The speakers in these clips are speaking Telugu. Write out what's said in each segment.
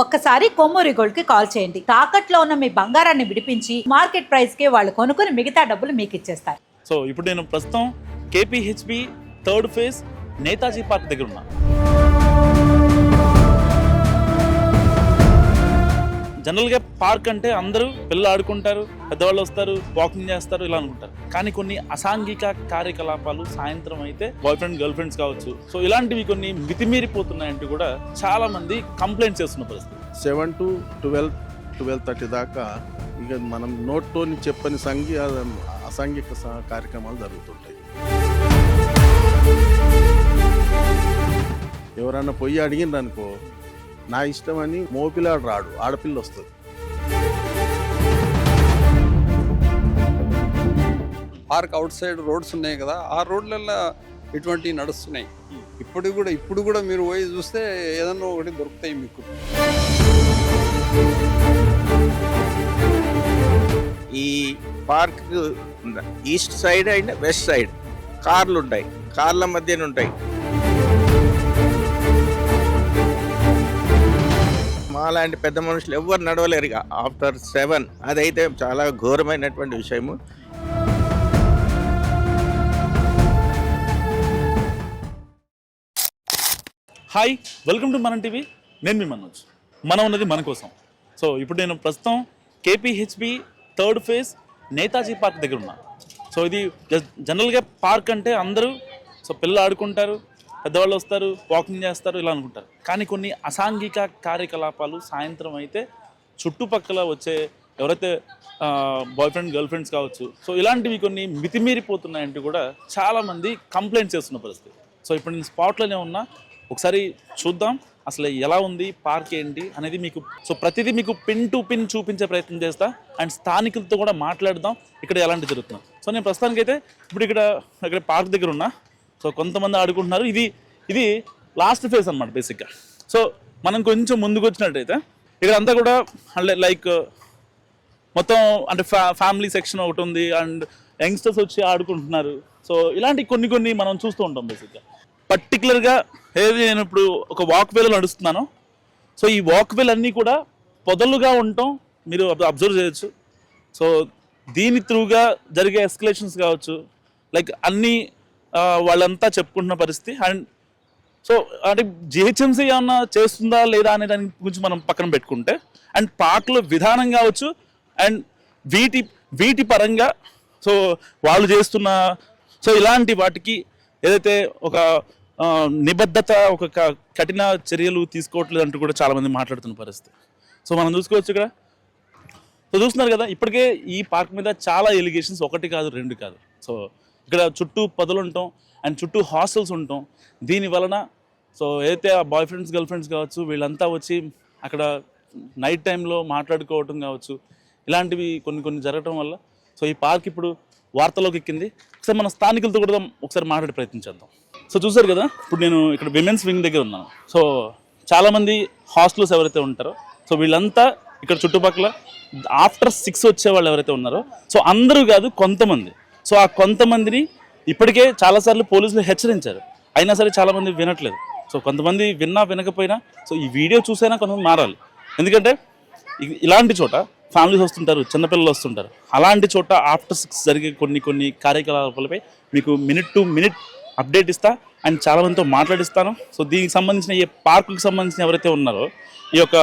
ఒక్కసారి కొమ్మూరి గోల్డ్ కి కాల్ చేయండి. తాకట్లో ఉన్న మీ బంగారాన్ని విడిపించి మార్కెట్ ప్రైస్ కి వాళ్ళు కొనుక్కుని మిగతా డబ్బులు మీకు ఇచ్చేస్తారు. సో ఇప్పుడు నేను ప్రస్తుతం KPHB third phase Netaji park దగ్గర ఉన్నా. జనరల్గా పార్క్ అంటే అందరూ పిల్లలు ఆడుకుంటారు, పెద్దవాళ్ళు వస్తారు, వాకింగ్ చేస్తారు, ఇలా అనుకుంటారు. కానీ కొన్ని అసాంఘిక కార్యకలాపాలు సాయంత్రం అయితే బాయ్ ఫ్రెండ్ గర్ల్ ఫ్రెండ్స్ కావచ్చు, సో ఇలాంటివి కొన్ని మితిమీరిపోతున్నాయంటూ కూడా చాలా మంది కంప్లైంట్ చేస్తున్న పరిస్థితి. 7 to 12:30 దాకా ఇక మనం నోట్తోని చెప్పని అసాంఘిక కార్యక్రమాలు జరుగుతుంటాయి. ఎవరన్నా పొయ్యి అడిగిండ్రు అనుకో, నా ఇష్టం అని మోపిలాడు రాడు, ఆడపిల్ల వస్తుంది. పార్క్ అవుట్ సైడ్ రోడ్స్ ఉన్నాయి కదా, ఆ రోడ్లలో ఇటువంటివి నడుస్తున్నాయి. ఇప్పుడు కూడా మీరు పోయి చూస్తే ఏదన్నా ఒకటి దొరుకుతాయి మీకు. ఈ park east side and west side కార్లు ఉంటాయి, కార్ల మధ్యన ఉంటాయి. మాలాంటి పెద్ద మనుషులు ఎవ్వరు నడవలేరు ఇక ఆఫ్టర్ 7. అదైతే చాలా ఘోరమైనటువంటి విషయము. హాయ్, వెల్కమ్ టు మనం టీవీ. నేను మీ మనోజ్. మనం ఉన్నది మన కోసం. సో ఇప్పుడు నేను ప్రస్తుతం KPHB third phase Netaji park దగ్గర ఉన్నా. సో ఇది జనరల్గా పార్క్ అంటే అందరూ పిల్లలు ఆడుకుంటారు, పెద్దవాళ్ళు వస్తారు, వాకింగ్ చేస్తారు, ఇలా అనుకుంటారు. కానీ కొన్ని అసాంఘిక కార్యకలాపాలు సాయంత్రం అయితే చుట్టుపక్కల వచ్చే ఎవరైతే బాయ్ ఫ్రెండ్ గర్ల్ ఫ్రెండ్స్ కావచ్చు, సో ఇలాంటివి కొన్ని మితిమీరిపోతున్నాయంటూ కూడా చాలామంది కంప్లైంట్ చేస్తున్న పరిస్థితి. సో ఇప్పుడు నేను స్పాట్లోనే ఉన్నా, ఒకసారి చూద్దాం అసలు ఎలా ఉంది పార్క్ ఏంటి అనేది మీకు. సో ప్రతిదీ మీకు పిన్ టు పిన్ చూపించే ప్రయత్నం చేస్తా అండ్ స్థానికులతో కూడా మాట్లాడదాం ఇక్కడ ఎలాంటి జరుగుతున్నాం. సో నేను ప్రస్తుతానికైతే ఇప్పుడు ఇక్కడ పార్క్ దగ్గర ఉన్నా. సో కొంతమంది ఆడుకుంటున్నారు. ఇది లాస్ట్ ఫేజ్ అనమాట బేసిక్గా. సో మనం కొంచెం ముందుకు వచ్చినట్టయితే ఇక్కడ అంతా కూడా లైక్ మొత్తం అంటే ఫ్యామిలీ సెక్షన్ ఒకటి ఉంది అండ్ యంగ్స్టర్స్ వచ్చి ఆడుకుంటున్నారు. సో ఇలాంటి కొన్ని మనం చూస్తూ ఉంటాం బేసిక్గా. పర్టికులర్గా ఏది నేను ఇప్పుడు ఒక వాక్వేలో నడుస్తున్నాను. సో ఈ వాక్వేలు అన్నీ కూడా పొదలుగా ఉండటం మీరు అబ్జర్వ్ చేయొచ్చు. సో దీని త్రూగా జరిగే ఎస్కలేషన్స్ కావచ్చు, లైక్ అన్నీ వాళ్ళంతా చెప్పుకుంటున్న పరిస్థితి. అండ్ సో అంటే జిహెచ్ఎంసీ ఏమన్నా చేస్తుందా లేదా అనే దాని గురించి మనం పక్కన పెట్టుకుంటే, అండ్ పార్క్లో విధానం కావచ్చు అండ్ వీటి పరంగా సో వాళ్ళు చేస్తున్న సో ఇలాంటి వాటికి ఏదైతే ఒక నిబద్ధత, ఒక కఠిన చర్యలు తీసుకోవట్లేదు అంటూ కూడా చాలామంది మాట్లాడుతున్న పరిస్థితి. సో మనం చూసుకోవచ్చు ఇక్కడ. సో చూస్తున్నారు కదా, ఇప్పటికే ఈ పార్క్ మీద చాలా ఎలిగేషన్స్, 1 కాదు 2 కాదు. సో ఇక్కడ చుట్టూ పొదలు ఉంటాం అండ్ చుట్టూ హాస్టల్స్ ఉంటాం. దీని వలన సో ఏదైతే ఆ బాయ్ ఫ్రెండ్స్ గర్ల్ ఫ్రెండ్స్ కావచ్చు, వీళ్ళంతా వచ్చి అక్కడ నైట్ టైంలో మాట్లాడుకోవటం కావచ్చు, ఇలాంటివి కొన్ని జరగటం వల్ల సో ఈ పార్క్ ఇప్పుడు వార్తలోకి ఎక్కింది. ఒకసారి మన స్థానికులతో కూడా ఒకసారి మాట్లాడే ప్రయత్నించేద్దాం. సో చూసారు కదా, ఇప్పుడు నేను ఇక్కడ విమెన్స్ వింగ్ దగ్గర ఉన్నాను. సో చాలామంది హాస్టల్స్ ఎవరైతే ఉంటారో, సో వీళ్ళంతా ఇక్కడ చుట్టుపక్కల ఆఫ్టర్ 6 వచ్చే వాళ్ళు ఎవరైతే ఉన్నారో, సో అందరూ కాదు కొంతమంది. సో ఆ కొంతమందిని ఇప్పటికే చాలాసార్లు పోలీసులు హెచ్చరించారు, అయినా సరే చాలామంది వినట్లేదు. సో కొంతమంది వినకపోయినా సో ఈ వీడియో చూసైనా కొంతమంది మారాలి. ఎందుకంటే ఇలాంటి చోట ఫ్యామిలీస్ వస్తుంటారు, చిన్నపిల్లలు వస్తుంటారు. అలాంటి చోట ఆఫ్టర్ 6 జరిగే కొన్ని కార్యకలాపాలపై మీకు మినిట్ టు మినిట్ అప్డేట్ ఇస్తా అండ్ చాలామందితో మాట్లాడిస్తాను. సో దీనికి సంబంధించిన ఈ పార్కుకి సంబంధించిన ఎవరైతే ఉన్నారో, ఈ యొక్క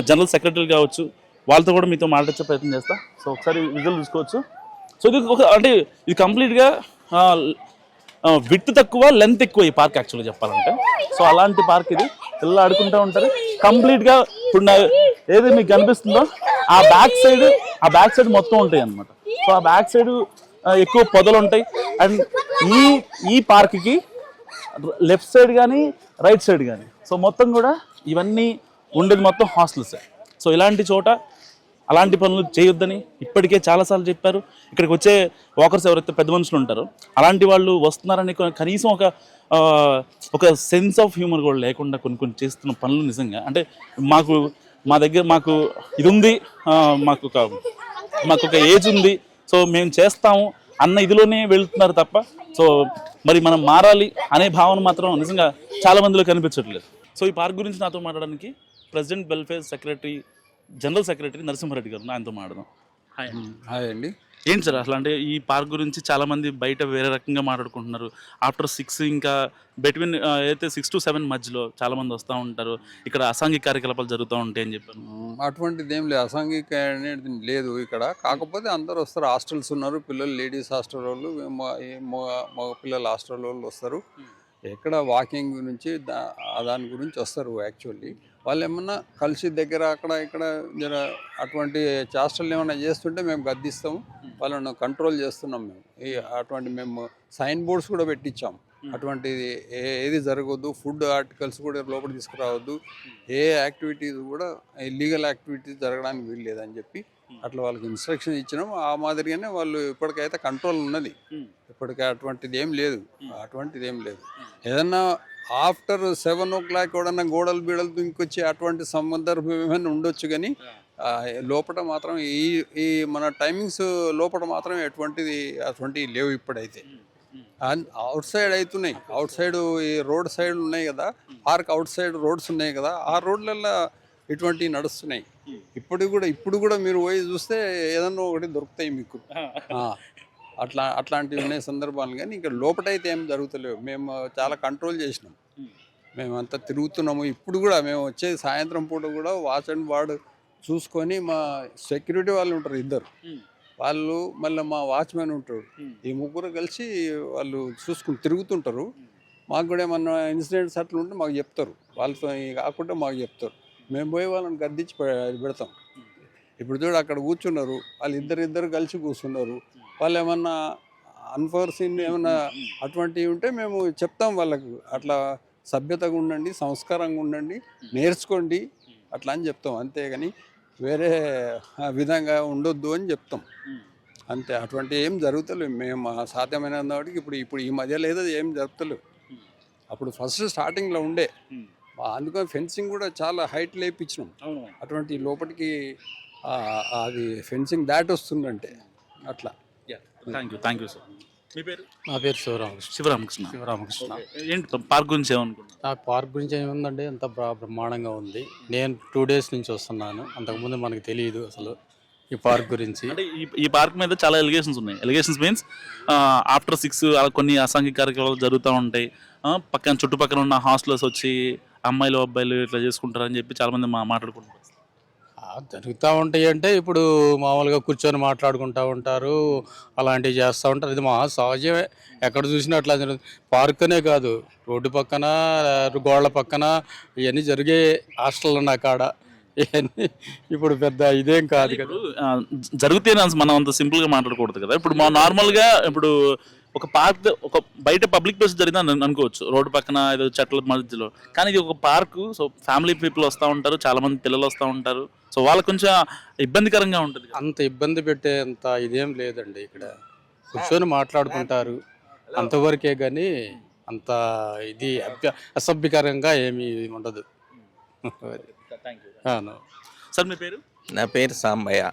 జనరల్ సెక్రటరీ కావచ్చు, వాళ్ళతో కూడా మీతో మాట్లాడే ప్రయత్నం చేస్తా. సో ఒకసారి విజువల్ చూసుకోవచ్చు. సో ఇది అంటే ఇది కంప్లీట్గా విడ్త్ తక్కువ, లెంత్ ఎక్కువ ఈ పార్క్ యాక్చువల్గా చెప్పాలంటే. సో అలాంటి పార్క్ ఇది. పిల్లలు ఆడుకుంటూ ఉంటారు కంప్లీట్గా. ఇప్పుడు ఏది మీకు కనిపిస్తుందో ఆ బ్యాక్ సైడ్ మొత్తం ఉంటాయి అన్నమాట. సో ఆ బ్యాక్ సైడ్ ఎక్కువ పొదలు ఉంటాయి. అండ్ ఈ పార్క్కి లెఫ్ట్ సైడ్ కానీ రైట్ సైడ్ కానీ సో మొత్తం కూడా ఇవన్నీ ఉండేది మొత్తం హాస్టల్సే. సో ఇలాంటి చోట అలాంటి పనులు చేయొద్దని ఇప్పటికే చాలాసార్లు చెప్పారు. ఇక్కడికి వచ్చే వాకర్స్ ఎవరైతే పెద్ద మనుషులు ఉంటారో అలాంటి వాళ్ళు వస్తున్నారని కనీసం ఒక సెన్స్ ఆఫ్ హ్యూమర్ కూడా లేకుండా కొన్ని చేస్తున్న పనులు నిజంగా అంటే మాకు ఇది ఉంది, మాకు ఒక ఏజ్ ఉంది, సో మేము చేస్తాము అన్న ఇదిలోనే వెళ్తున్నారు తప్ప సో మరి మనం మారాలి అనే భావన మాత్రం నిజంగా చాలా మందిలో కనిపించట్లేదు. సో ఈ పార్క్ గురించి నాతో మాట్లాడడానికి president welfare secretary general secretary Narasimha Reddy గారు ఆయనతో మాట్లాడదాం. హాయ్. హాయ్ అండి. ఏంటి సార్ అసలు అంటే ఈ పార్క్ గురించి చాలామంది బయట వేరే రకంగా మాట్లాడుకుంటున్నారు. ఆఫ్టర్ 6 ఇంకా బిట్వీన్ అయితే 6 to 7 మధ్యలో చాలామంది వస్తూ ఉంటారు, ఇక్కడ అసాంఘిక కార్యకలాపాలు జరుగుతూ ఉంటాయి అని చెప్పాను. అటువంటిది ఏం లేదు, అసాంఘిక అనేది లేదు ఇక్కడ. కాకపోతే అందరూ వస్తారు, హాస్టల్స్ ఉన్నారు, పిల్లలు లేడీస్ హాస్టల్ వాళ్ళు, మగ పిల్లల హాస్టల్ వాళ్ళు వస్తారు. ఎక్కడ వాకింగ్ గురించి దాని గురించి వస్తారు. యాక్చువల్లీ వాళ్ళు ఏమన్నా కలిసి దగ్గర అక్కడ ఇక్కడ జర అటువంటి చేష్టలు ఏమైనా చేస్తుంటే మేము గద్దిస్తాము, వాళ్ళను కంట్రోల్ చేస్తున్నాం. అటువంటి మేము సైన్ బోర్డ్స్ కూడా పెట్టించాం. అటువంటిది ఏది జరగవద్దు, ఫుడ్ ఆర్టికల్స్ కూడా లోపల తీసుకురావద్దు, ఏ యాక్టివిటీస్ కూడా ఇల్లీగల్ యాక్టివిటీస్ జరగడానికి వీలు లేదని చెప్పి అట్లా వాళ్ళకి ఇన్స్ట్రక్షన్ ఇచ్చినాం. ఆ మాదిరిగానే వాళ్ళు ఇప్పటికైతే కంట్రోల్ ఉన్నది. ఇప్పటికే అటువంటిది ఏం లేదు. ఏదన్నా ఆఫ్టర్ 7 o'clock ఎవడన్నా గోడలు బీడలు దుంకొచ్చి అటువంటి సందర్భం ఏమైనా ఉండొచ్చు, కానీ లోపల మాత్రం ఈ మన టైమింగ్స్ లోపల మాత్రం అటువంటివి లేవు ఇప్పుడైతే. అవుట్ సైడ్ అవుతున్నాయి, అవుట్ సైడ్ ఈ రోడ్ సైడ్ ఉన్నాయి కదా, పార్క్ అవుట్ సైడ్ రోడ్స్ ఉన్నాయి కదా, ఆ రోడ్లలో ఇటువంటివి నడుస్తున్నాయి. ఇప్పుడు కూడా మీరు పోయి చూస్తే ఏదన్నా ఒకటి దొరుకుతాయి మీకు. అట్లాంటివి ఉన్నాయి సందర్భాలు, కానీ ఇంకా లోపటైతే ఏం జరుగుతలేవు. మేము చాలా కంట్రోల్ చేసినాం, మేమంతా తిరుగుతున్నాము. ఇప్పుడు కూడా మేము వచ్చేది సాయంత్రం పూట కూడా వాచ్ అండ్ వార్డ్ చూసుకొని, మా సెక్యూరిటీ వాళ్ళు ఉంటారు 2, వాళ్ళు మళ్ళీ మా వాచ్మెన్ ఉంటాడు, ఈ 3 కలిసి వాళ్ళు చూసుకుని తిరుగుతుంటారు. మాకు కూడా ఏమన్నా ఇన్సిడెంట్స్ అట్లా ఉంటే మాకు చెప్తారు, వాళ్ళతో కాకుండా మాకు చెప్తారు. మేము పోయి వాళ్ళని గద్దించి పెడతాం. ఇప్పుడు చూడు అక్కడ కూర్చున్నారు, వాళ్ళు ఇద్దరు కలిసి కూర్చున్నారు. వాళ్ళు ఏమన్నా అన్ఫోర్సీన్ ఏమన్నా అటువంటివి ఉంటే మేము చెప్తాం వాళ్ళకు, అట్లా సభ్యతగా ఉండండి, సంస్కారంగా ఉండండి, నేర్చుకోండి అట్లా అని చెప్తాం. అంతేగాని వేరే విధంగా ఉండొద్దు అని చెప్తాం అంతే. అటువంటి ఏం జరుగుతలేవు. మేము సాధ్యమైన వాటికి ఇప్పుడు ఈ మధ్యలో ఏదో ఏం జరుగుతలేవు. అప్పుడు ఫస్ట్ స్టార్టింగ్లో ఉండే, అందుకని ఫెన్సింగ్ కూడా చాలా హైట్ లేపించినాం. అటువంటి లోపలికి అది ఫెన్సింగ్ దాటి వస్తుందంటే అట్లా. Thank you sir. మీ పేరు? నా పేరు శివరామకృష్ణ. ఏంటి పార్క్ గురించి ఏమనుకుంటున్నారు? నాకు పార్క్ గురించి ఏముందండి, అంత బ్రహ్మాండంగా ఉంది. నేను 2 days నుంచి వస్తున్నాను, అంతకుముందు మనకు తెలియదు అసలు ఈ పార్క్ గురించి. అంటే ఈ పార్క్ మీద చాలా ఎలిగేషన్స్ ఉన్నాయి. ఎలిగేషన్స్ మీన్స్ ఆఫ్టర్ 6 కొన్ని అసాంఘిక కార్యక్రమాలు జరుగుతూ ఉంటాయి. చుట్టుపక్కల ఉన్న హాస్టల్స్ వచ్చి అమ్మాయిలు అబ్బాయిలు ఇట్లా చేసుకుంటారని చెప్పి చాలామంది మాట్లాడుకుంటారు. జరుగుతూ ఉంటాయి అంటే ఇప్పుడు మామూలుగా కూర్చొని మాట్లాడుకుంటూ ఉంటారు, అలాంటివి చేస్తూ ఉంటారు. ఇది మా సహజమే, ఎక్కడ చూసినా అట్లా జరుగుతుంది. పార్క్ అనే కాదు, రోడ్డు పక్కన గోడల పక్కన ఇవన్నీ జరిగే హాస్టల్ ఉన్న కాడ ఇవన్నీ ఇప్పుడు పెద్ద ఇదేం కాదు కదా. జరిగితే మనం అంత సింపుల్గా మాట్లాడకూడదు కదా. ఇప్పుడు మా నార్మల్గా ఇప్పుడు ఒక పార్క్, ఒక బయట పబ్లిక్ ప్లేస్ జరిగిందని అనుకోవచ్చు, రోడ్డు పక్కన ఏదో చెట్ల మధ్యలో. కానీ ఇది ఒక పార్కు, సో ఫ్యామిలీ పీపుల్ వస్తూ ఉంటారు, చాలా మంది పిల్లలు వస్తూ ఉంటారు. సో వాళ్ళకి కొంచెం ఇబ్బందికరంగా ఉంటుంది. అంత ఇబ్బంది పెట్టేంత ఇదేం లేదండి. ఇక్కడ కూర్చొని మాట్లాడుకుంటారు అంతవరకే, కానీ అంత ఇది అసభ్యకరంగా ఏమీ ఉండదు. సార్ మీ పేరు? నా పేరు Sambaiah,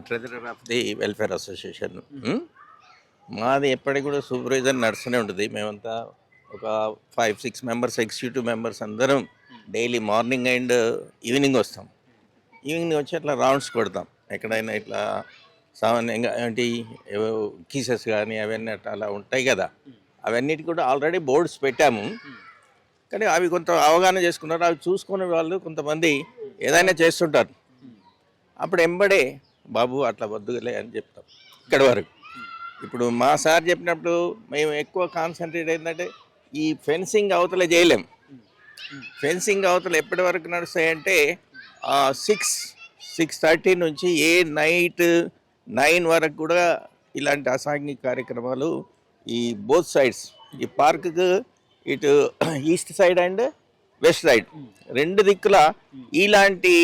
treasurer of the welfare association. మాది ఎప్పటికి కూడా సూపర్వైజర్ నడుస్తూనే ఉంటుంది. మేమంతా ఒక 5-6 మెంబర్స్, ఎగ్జిక్యూటివ్ మెంబర్స్ అందరం డైలీ మార్నింగ్ అండ్ ఈవినింగ్ వస్తాం. ఈవినింగ్ వచ్చి అట్లా రౌండ్స్ కొడతాం. ఎక్కడైనా ఇట్లా సామాన్యంగా ఏంటి కీసెస్ కానీ అవన్నీ అట్లా అలా ఉంటాయి కదా, అవన్నిటి కూడా ఆల్రెడీ బోర్డ్స్ పెట్టాము. కానీ అవి కొంత అవగాహన చేసుకున్నారు. అవి చూసుకునే వాళ్ళు కొంతమంది ఏదైనా చేస్తుంటారు. అప్పుడు ఎంబడే బాబు అట్లా వద్దులే అని చెప్తాం. ఇక్కడి వరకు ఇప్పుడు మా సార్ చెప్పినప్పుడు మేము ఎక్కువ కాన్సన్ట్రేట్ ఏంటంటే ఈ ఫెన్సింగ్ అవతల చేయలేం. ఫెన్సింగ్ అవతల ఎప్పటి వరకు నడుస్తాయంటే 6-6:30 నుంచి నైట్ 9 వరకు కూడా ఇలాంటి అసాంఘిక కార్యక్రమాలు ఈ బోత్ సైడ్స్, ఈ పార్కుకు ఇటు east side and west side 2 దిక్కుల ఇలాంటి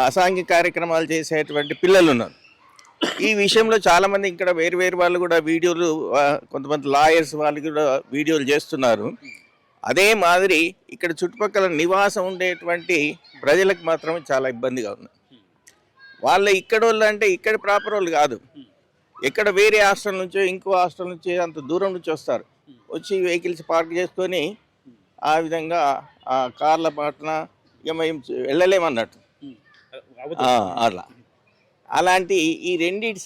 అసాంఘిక కార్యక్రమాలు చేసేటువంటి పిల్లలు ఉన్నారు. ఈ విషయంలో చాలామంది ఇక్కడ వేరు వాళ్ళు కూడా వీడియోలు, కొంతమంది లాయర్స్ వాళ్ళు కూడా వీడియోలు చేస్తున్నారు. అదే మాదిరి ఇక్కడ చుట్టుపక్కల నివాసం ఉండేటువంటి ప్రజలకు మాత్రమే చాలా ఇబ్బందిగా ఉంది. వాళ్ళు ఇక్కడ వాళ్ళు అంటే ఇక్కడ ప్రాపర్ వాళ్ళు కాదు, ఇక్కడ వేరే హాస్టల్ నుంచో ఇంకో హాస్టల్ నుంచి అంత దూరం నుంచి వస్తారు. వచ్చి వెహికల్స్ పార్క్ చేసుకొని ఆ విధంగా ఆ కార్ల పట్ల ఇక మేము వెళ్ళలేమన్నట్టు. అట్లా అలాంటి ఈ రెండింటి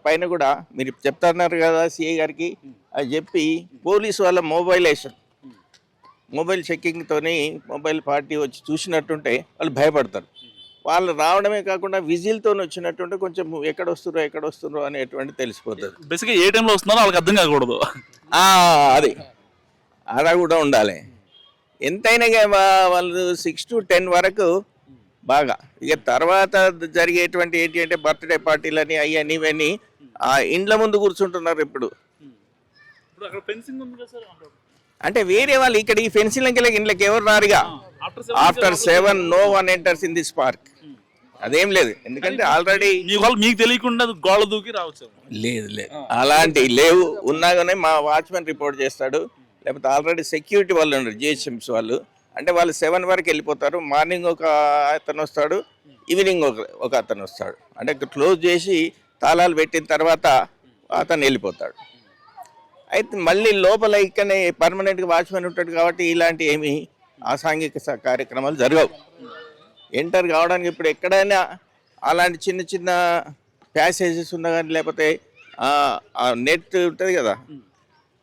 పైన కూడా మీరు చెప్తున్నారు కదా సిఐ గారికి, అది చెప్పి పోలీసు వాళ్ళ మొబైల్ చెక్కింగ్తోని మొబైల్ పార్టీ వచ్చి చూసినట్టుంటే వాళ్ళు భయపడతారు. వాళ్ళు రావడమే కాకుండా విజిల్తో వచ్చినట్టుంటే కొంచెం ఎక్కడ వస్తుండ్రో అనేటువంటి తెలిసిపోతుంది. బేసిక్గా ఏ టైంలో వస్తున్నారో వాళ్ళకి అర్థం కాకూడదు. అది అలా కూడా ఉండాలి. ఎంతైనా వాళ్ళు 6 to 10 వరకు బాగా, ఇక తర్వాత జరిగేటువంటి ఏంటి అంటే బర్త్డే పార్టీలని అవన్నీ ఇవన్నీ ఆ ఇండ్ల ముందు కూర్చుంటున్నారు. ఇప్పుడు అంటే వేరే వాళ్ళు ఇక్కడ ఈ ఫెన్సింగ్ ఇండ్లకి ఎవరు రారుగా. After 7 no one enters in this park. అదేం లేదు, ఎందుకంటే ఆల్రెడీ మీకు తెలియకుండా గోడ దూకి రావచ్చు. లేదు అలాంటివి లేవు. ఉన్నా కానీ మా వాచ్మెన్ రిపోర్ట్ చేస్తాడు, లేకపోతే ఆల్రెడీ సెక్యూరిటీ వాళ్ళు ఉన్నారు జిహెచ్ఎంసీ వాళ్ళు. అంటే వాళ్ళు 7 వరకు వెళ్ళిపోతారు. మార్నింగ్ ఒక అతను వస్తాడు, ఈవినింగ్ ఒక అతను వస్తాడు. అంటే క్లోజ్ చేసి తాళాలు పెట్టిన తర్వాత అతను వెళ్ళిపోతాడు. అయితే మళ్ళీ లోపల ఇక్కడనే పర్మనెంట్గా వాచ్మెన్ ఉంటాడు కాబట్టి ఇలాంటి ఏమి అసాంఘిక కార్యక్రమాలు జరగవు. ఎంటర్ కావడానికి ఇప్పుడు ఎక్కడైనా అలాంటి చిన్న చిన్న ప్యాసేజెస్ ఉన్నా కానీ, లేకపోతే నెట్ ఉంటుంది కదా,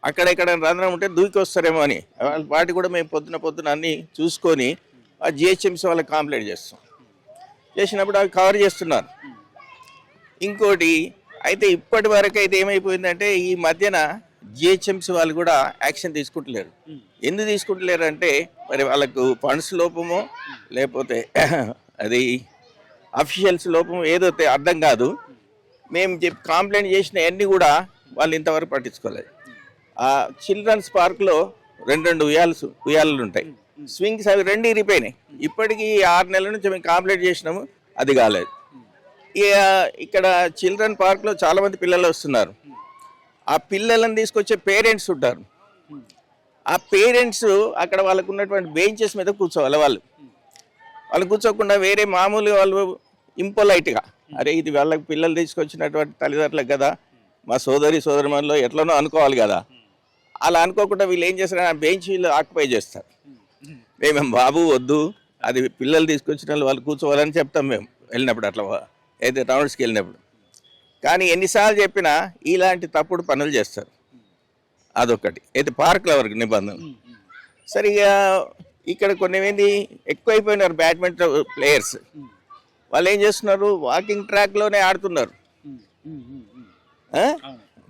అక్కడెక్కడ రంధ్రం ఉంటే దూకి వస్తారేమో అని వాటి కూడా మేము పొద్దున అన్నీ చూసుకొని ఆ జిహెచ్ఎంసీ వాళ్ళకి కంప్లైంట్ చేసినప్పుడు అవి కవర్ చేస్తున్నారు. ఇంకోటి అయితే ఇప్పటి వరకు అయితే ఏమైపోయిందంటే ఈ మధ్యన జిహెచ్ఎంసీ వాళ్ళు కూడా యాక్షన్ తీసుకుంటలేరు. ఎందుకు తీసుకుంటలేరు అంటే మరి వాళ్ళకు ఫండ్స్ లోపమో లేకపోతే అది అఫీషియల్స్ లోపమో ఏదో అర్థం కాదు. మేము కంప్లైంట్ చేసిన అన్నీ కూడా వాళ్ళు ఇంతవరకు పట్టించుకోలేదు. ఆ చిల్డ్రన్స్ పార్క్లో 2 ఉయ్యాలలు ఉంటాయి, స్వింగ్స్, అవి 2 ఇరిపోయినాయి. ఇప్పటికీ 6 నెలల నుంచి మేము కంప్లైంట్ చేసినాము, అది కాలేదు. ఇక్కడ చిల్డ్రన్ పార్క్లో చాలామంది పిల్లలు వస్తున్నారు. ఆ పిల్లలను తీసుకొచ్చే పేరెంట్స్ ఉంటారు. ఆ పేరెంట్స్ అక్కడ వాళ్ళకు ఉన్నటువంటి బెంచెస్ మీద కూర్చోవాలి. వాళ్ళు కూర్చోకుండా వేరే మామూలుగా వాళ్ళు ఇంపొలైట్గా, అరే ఇది వాళ్ళకి పిల్లలు తీసుకొచ్చినటువంటి తల్లిదండ్రులకు కదా, మా సోదరిమణిలో ఎట్లనో అనుకోవాలి కదా. అలా అనుకోకుండా వీళ్ళు ఏం చేస్తారు, ఆ బెంచ్ వీళ్ళు ఆక్యుపై చేస్తారు. మేము బాబు వద్దు, అది పిల్లలు తీసుకొచ్చిన వాళ్ళు కూర్చోవాలని చెప్తాం మేము వెళ్ళినప్పుడు, అట్లా అయితే రౌండ్స్కి వెళ్ళినప్పుడు. కానీ ఎన్నిసార్లు చెప్పినా ఇలాంటి తప్పుడు పనులు చేస్తారు. అదొకటి అయితే పార్కుల వరకు నిబంధన. సరిగా ఇక్కడ కొన్ని ఏంది ఎక్కువైపోయినారు బ్యాడ్మింటన్ ప్లేయర్స్. వాళ్ళు ఏం చేస్తున్నారు, వాకింగ్ ట్రాక్లోనే ఆడుతున్నారు,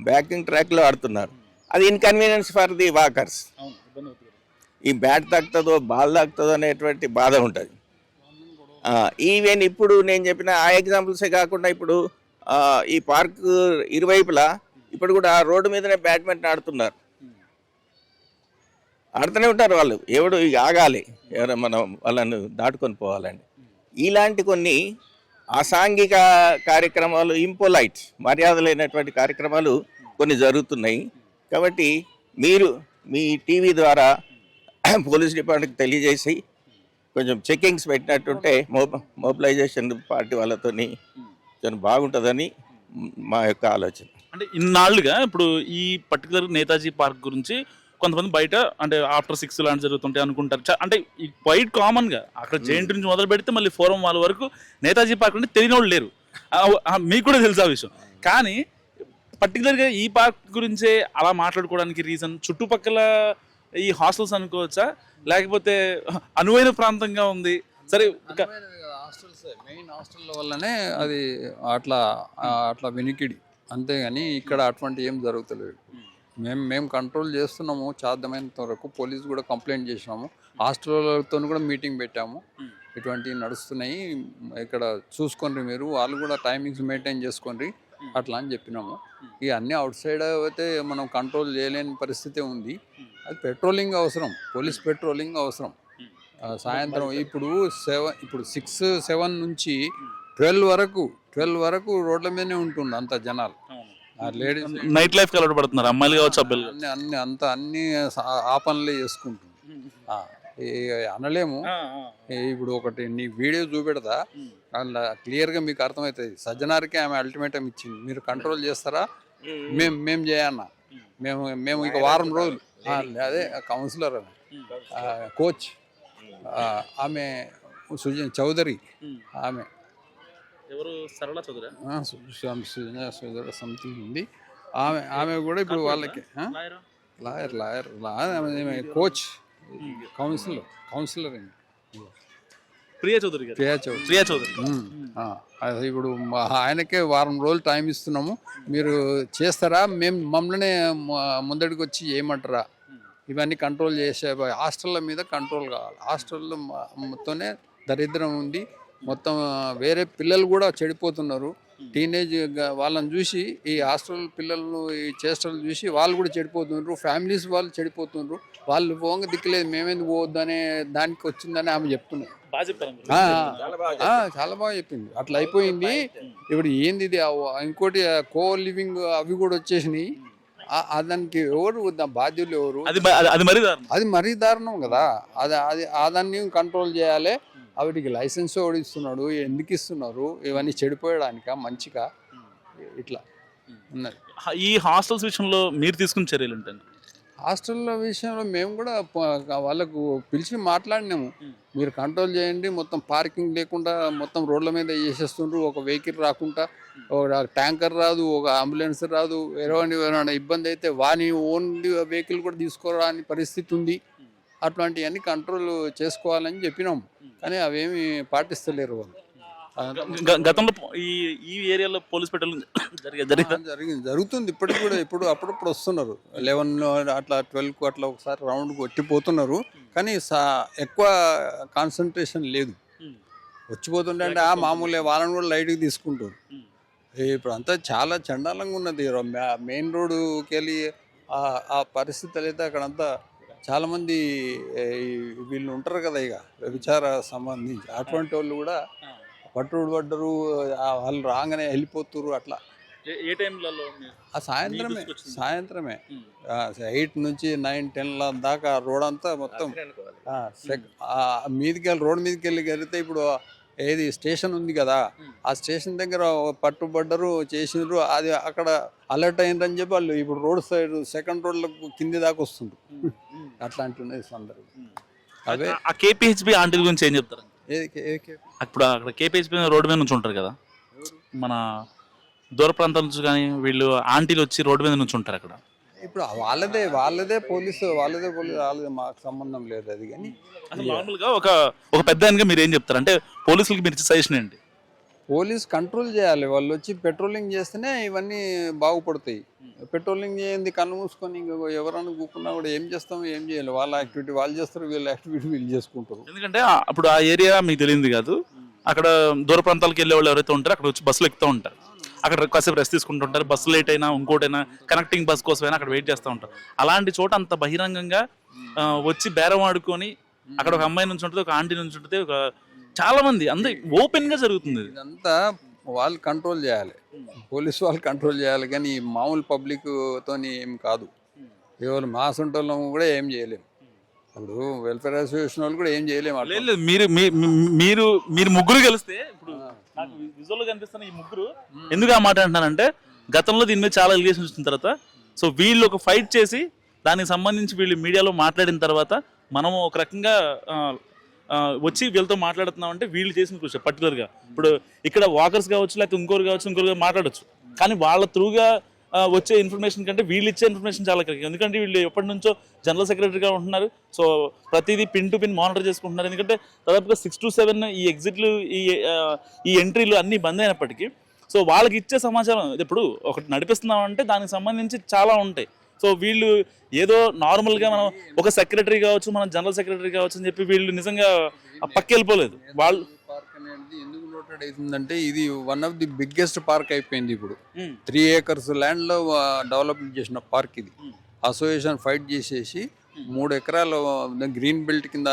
బ్యాకింగ్ ట్రాక్లో ఆడుతున్నారు. అది ఇన్కన్వీనియన్స్ ఫర్ ది వాకర్స్. ఈ బ్యాట్ తాకుతుందో బాల్ తాకుతుందో అనేటువంటి బాధ ఉంటుంది. ఈవెన్ ఇప్పుడు నేను చెప్పిన ఆ ఎగ్జాంపుల్సే కాకుండా ఇప్పుడు ఈ పార్క్ ఇరువైపులా ఇప్పుడు కూడా రోడ్డు మీదనే బ్యాడ్మింటన్ ఆడుతూనే ఉంటారు వాళ్ళు. ఎవడు ఆగాలి, ఎవరో మనం వాళ్ళను దాటుకొని పోవాలండి. ఇలాంటి కొన్ని అసాంఘిక కార్యక్రమాలు, ఇంపోలైట్, మర్యాద లేనటువంటి కార్యక్రమాలు కొన్ని జరుగుతున్నాయి. కాబట్టి మీరు మీ టీవీ ద్వారా పోలీస్ డిపార్ట్మెంట్కి తెలియజేసి కొంచెం చెకింగ్స్ పెట్టినట్టుంటే మొబిలైజేషన్ పార్టీ వాళ్ళతోని కొంచెం బాగుంటుందని మా యొక్క ఆలోచన. అంటే ఇన్నాళ్ళుగా ఇప్పుడు ఈ పర్టికులర్ నేతాజీ పార్క్ గురించి కొంతమంది బయట అంటే ఆఫ్టర్ 6 లాంటి జరుగుతుంటాయి అనుకుంటారు. అంటే ఈ క్వైట్ కామన్గా అక్కడ జైంట్ నుంచి మొదలు పెడితే మళ్ళీ ఫోరం వాళ్ళ వరకు నేతాజీ పార్క్ అంటే తెలియని వాళ్ళు లేరు. మీకు కూడా తెలుసు ఆ విషయం. కానీ పర్టికులర్గా ఈ పార్క్ గురించే అలా మాట్లాడుకోవడానికి రీజన్ చుట్టుపక్కల ఈ హాస్టల్స్ అనుకోవచ్చా, లేకపోతే అనువైన ప్రాంతంగా ఉంది? సరే, హాస్టల్స్ మెయిన్ హాస్టల్ వల్లనే అది అట్లా వినికిడి, అంతేగాని ఇక్కడ అటువంటి ఏం జరుగుతలేదు. మేము కంట్రోల్ చేస్తున్నాము సాధ్యమైనంత వరకు. పోలీస్ కూడా కంప్లైంట్ చేసినాము, హాస్టల్తో కూడా మీటింగ్ పెట్టాము. ఇటువంటివి నడుస్తున్నాయి, ఇక్కడ చూసుకోండి మీరు, వాళ్ళు కూడా టైమింగ్స్ మెయింటైన్ చేసుకోండి అట్లా అని చెప్పినాము. ఇక అన్నీ అవుట్ సైడ్ అయితే మనం కంట్రోల్ చేయలేని పరిస్థితి ఉంది. అది పెట్రోలింగ్ అవసరం, పోలీస్ పెట్రోలింగ్ అవసరం. సాయంత్రం ఇప్పుడు 6-7 నుంచి 12 వరకు రోడ్ల మీదనే ఉంటుంది అంత జనాలు. లేడీస్ నైట్ లైఫ్ అలవాటు పడుతున్నారు, అమ్మాయిలు కావచ్చు అబ్బాయిలు. అన్ని ఆ పనులే చేసుకుంటుంది. అనలేము. ఇప్పుడు ఒకటి నీ వీడియో చూపెడతా, అలా క్లియర్గా మీకు అర్థమవుతుంది. సజ్జనార్కి ఆమె అల్టిమేటం ఇచ్చింది, మీరు కంట్రోల్ చేస్తారా, మేము చేయన్నా, మేము ఇక వారం రోజులు. అదే కౌన్సిలర్ కోచ్ ఆమె సుజన్ చౌదరి, ఆమె ఎవరు సరళ చౌదరి సుజన చౌదరి సంథింగ్ ఉంది. ఆమె కూడా ఇప్పుడు వాళ్ళకి లాయర్ కోచ్ కౌన్సిలర్ అండి ప్రియా చౌదరి గారు. ప్రియా చౌదరి అది ఇప్పుడు ఆయనకే వారం రోజులు టైం ఇస్తున్నాము, మీరు చేస్తారా, మేము మమ్మల్ని ముందడికి వచ్చి చేయమంటారా, ఇవన్నీ కంట్రోల్ చేసే హాస్టళ్ళ మీద కంట్రోల్ కావాలి. హాస్టల్లో మొత్తమే దరిద్రం ఉంది, మొత్తం వేరే పిల్లలు కూడా చెడిపోతున్నారు. టీనేజ్ వాళ్ళని చూసి ఈ హాస్టల్ పిల్లలను ఈ చేష్టలు చూసి వాళ్ళు కూడా చెడిపోతున్నారు, ఫ్యామిలీస్ వాళ్ళు చెడిపోతున్నారు. వాళ్ళు పోంగ దిక్కులేదు, మేమేందుకు పోవద్దు అనే దానికి వచ్చిందని ఆమె చెప్తున్నారు. చాలా బాగా చెప్పింది. అట్లా అయిపోయింది ఇప్పుడు. ఏంది ఇది? ఇంకోటి కో లివింగ్ అవి కూడా వచ్చేసినాయి. దానికి ఎవరు బాధ్యులు ఎవరు? అది మరీ దారుణం కదా. అది దాన్ని కంట్రోల్ చేయాలి. వాటికి లైసెన్స్ ఎవడు ఇస్తున్నాడు, ఎందుకు ఇస్తున్నారు, ఇవన్నీ చెడిపోయడానిక మంచిగా ఇట్లా ఉన్నది. ఈ హాస్టల్స్ విషయంలో మీరు తీసుకున్న చర్యలు ఏంటండి? హాస్టల్ల విషయంలో మేము కూడా వాళ్ళకు పిలిచి మాట్లాడినాము, మీరు కంట్రోల్ చేయండి, మొత్తం పార్కింగ్ లేకుండా మొత్తం రోడ్ల మీద చేసేస్తుండ్రు, ఒక వెహికల్ రాకుండా, ఒక ట్యాంకర్ రాదు, ఒక అంబులెన్స్ రాదు, ఎవరైనా ఇబ్బంది అయితే వాని ఓన్లీ వెహికల్ కూడా తీసుకోరాని పరిస్థితి ఉంది. అట్లాంటివన్నీ కంట్రోల్ చేసుకోవాలని చెప్పినాము, కానీ అవేమి పాటిస్తలేరు వాళ్ళు. గతంలో ఈ ఏరియాలో పోలీస్ పెట్రోలింగ్ జరుగుతుంది ఇప్పటికి కూడా. అప్పుడప్పుడు వస్తున్నారు 11 అట్లా 12 అట్లా ఒకసారి రౌండ్ కొట్టిపోతున్నారు, కానీ ఎక్కువ కాన్సన్ట్రేషన్ లేదు. వచ్చిపోతుంటే అంటే మామూలే వాళ్ళని కూడా లైట్గా తీసుకుంటారు. ఇప్పుడు అంతా చాలా చండాలంగా ఉన్నది. మెయిన్ రోడ్డుకి వెళ్ళి ఆ పరిస్థితులు అయితే అక్కడంతా చాలామంది వీళ్ళు ఉంటారు కదా, ఇక వ్యభిచార సంబంధించి అటువంటి వాళ్ళు కూడా పట్టుబడ్డరు, వాళ్ళు రాగానే వెళ్ళిపోతున్నారు. అట్లా సాయంత్రమే 8 నుంచి 9, 10 దాకా రోడ్ అంతా మొత్తం రోడ్ మీదకి వెళ్ళి గెలితే ఇప్పుడు ఏది స్టేషన్ ఉంది కదా, ఆ స్టేషన్ దగ్గర పట్టుబడ్డరు, చేసినారు. అది అక్కడ అలర్ట్ అయిందని చెప్పి వాళ్ళు ఇప్పుడు రోడ్ సైడ్ సెకండ్ రోడ్ల కింది దాకా వస్తుండ్రు. అట్లాంటి సందర్భం అవే. ఆ కేపీహెచ్బి ఆంటీల గురించి ఏం చెప్తారు? ఇప్పుడు అక్కడ కేపీహెచ్బి రోడ్డు మీద నుంచి ఉంటారు కదా, మన దూర ప్రాంతాల నుంచి కానీ వీళ్ళు ఆంటీలు వచ్చి రోడ్డు మీద నుంచి ఉంటారు అక్కడ. ఇప్పుడు వాళ్ళదే పోలీసు వాళ్ళదే మాకు సంబంధం లేదు అది. కానీ అసలు నార్మల్గా ఒక పెద్ద మీరు ఏం చెప్తారు అంటే పోలీసులకి మీరు ఇచ్చే సజెషన్ ఏంటి? పోలీస్ కంట్రోల్ చేయాలి. వాళ్ళు వచ్చి పెట్రోలింగ్ చేస్తేనే ఇవన్నీ బాగుపడతాయి. పెట్రోలింగ్ చేయండి, కన్ను మూసుకొని ఎవరైనా కూకున్నా కూడా ఏం చేస్తాం, ఏం చేయాలి, వాళ్ళ యాక్టివిటీ వాళ్ళు చేస్తారు, వీళ్ళ యాక్టివిటీ వీళ్ళు చేసుకుంటారు. ఎందుకంటే అప్పుడు ఆ ఏరియా మీకు తెలియదు కాదు, అక్కడ దూర ప్రాంతాలకు వెళ్ళే వాళ్ళు ఎవరైతే ఉంటారో అక్కడ వచ్చి బస్సులు ఎక్కుతూ ఉంటారు, అక్కడ కాసేపు రెస్ట్ తీసుకుంటుంటారు, బస్సు లేట్ అయినా ఇంకోటైనా కనెక్టింగ్ బస్ కోసమైనా అక్కడ వెయిట్ చేస్తూ ఉంటారు. అలాంటి చోట అంత బహిరంగంగా వచ్చి బేరం ఆడుకొని అక్కడ ఒక అమ్మాయి నుంచి ఉంటుంది, ఒక ఆంటీ నుంచి ఉంటుంది, ఒక చాలా మంది అందరూ ఓపెన్ గా జరుగుతుంది. ఇదంతా వాళ్ళు కంట్రోల్ చేయాలి, పోలీసు వాళ్ళు కంట్రోల్ చేయాలి, కానీ ఈ మామూలు పబ్లిక్ తోని ఏం కాదు. ఎవరు మాసంటోళ్ళం కూడా ఏం చేయలేము. ఇప్పుడు వెల్ఫేర్ అసోసియేషన్ వాళ్ళు కూడా ఏం చేయలేము. మీరు ముగ్గురు కలిస్తే ఇప్పుడు నాకు విజువల్ గా కనిపిస్తున్న ఈ ముగ్గురు ఎందుకు ఆ మాట అంటున్నానంటే, గతంలో దీని మీద చాలా ఎలిగేషన్స్ వచ్చిన తర్వాత సో వీళ్ళు ఒక ఫైట్ చేసి దానికి సంబంధించి వీళ్ళు మీడియాలో మాట్లాడిన తర్వాత మనం ఒక రకంగా వచ్చి వీళ్ళతో మాట్లాడుతున్నాం అంటే వీళ్ళు చేసిన కృషి పర్టికులర్గా. ఇప్పుడు ఇక్కడ వాకర్స్ కావచ్చు, లేకపోతే ఇంకోరు మాట్లాడచ్చు, కానీ వాళ్ళ త్రూగా వచ్చే ఇన్ఫర్మేషన్ కంటే వీళ్ళు ఇచ్చే ఇన్ఫర్మేషన్ చాలా కరెక్ట్. ఎందుకంటే వీళ్ళు ఎప్పటి నుంచో జనరల్ సెక్రటరీగా ఉంటున్నారు, సో ప్రతిదీ పిన్ టు పిన్ మానిటర్ చేసుకుంటున్నారు. ఎందుకంటే దాదాపుగా 6 to 7 ఈ ఎగ్జిట్లు ఈ ఎంట్రీలు అన్నీ బంద్ అయినప్పటికీ సో వాళ్ళకి ఇచ్చే సమాచారం ఇప్పుడు ఒకటి నడిపిస్తున్నాం అంటే దానికి సంబంధించి చాలా ఉంటాయి. సో వీళ్ళు ఏదో నార్మల్గా మనం ఒక సెక్రటరీ కావచ్చు, మనం జనరల్ సెక్రటరీ కావచ్చు అని చెప్పి వీళ్ళు నిజంగా పక్కెళ్ళిపోలేదు. వాళ్ళు పార్క్ అనేది ఎందుకు నోటెడ్ అవుతుందంటే ఇది one of the biggest park అయిపోయింది. ఇప్పుడు 3 acres ల్యాండ్ లో డెవలప్మెంట్ చేసిన పార్క్ ఇది. అసోసియేషన్ ఫైట్ చేసేసి 3 ఎకరాలు గ్రీన్ బెల్ట్ కింద